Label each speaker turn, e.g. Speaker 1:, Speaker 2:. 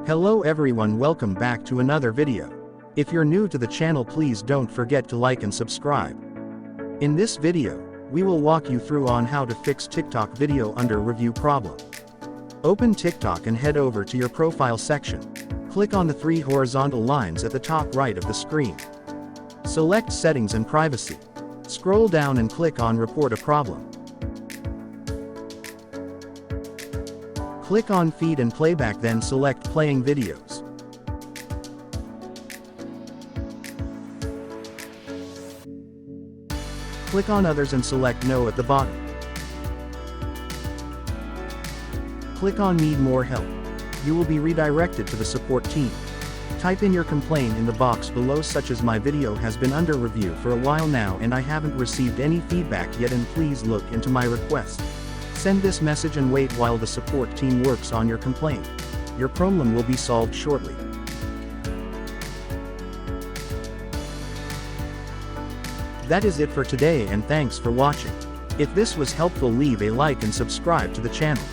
Speaker 1: Hello everyone, welcome back to another video. If you're new to the channel, please don't forget to like and subscribe. In this video, we will walk you through on how to fix TikTok video under review problem. Open TikTok and head over to your profile section. Click on the three horizontal lines at the top right of the screen. Select Settings and Privacy. Scroll down and click on Report a Problem. Click on Feed and Playback, then select Playing Videos. Click on Others and select No at the bottom. Click on Need More Help. You will be redirected to the support team. Type in your complaint in the box below, such as my video has been under review for a while now and I haven't received any feedback yet, and please look into my request. Send this message and wait while the support team works on your complaint. Your problem will be solved shortly. That is it for today, and thanks for watching. If this was helpful, leave a like and subscribe to the channel.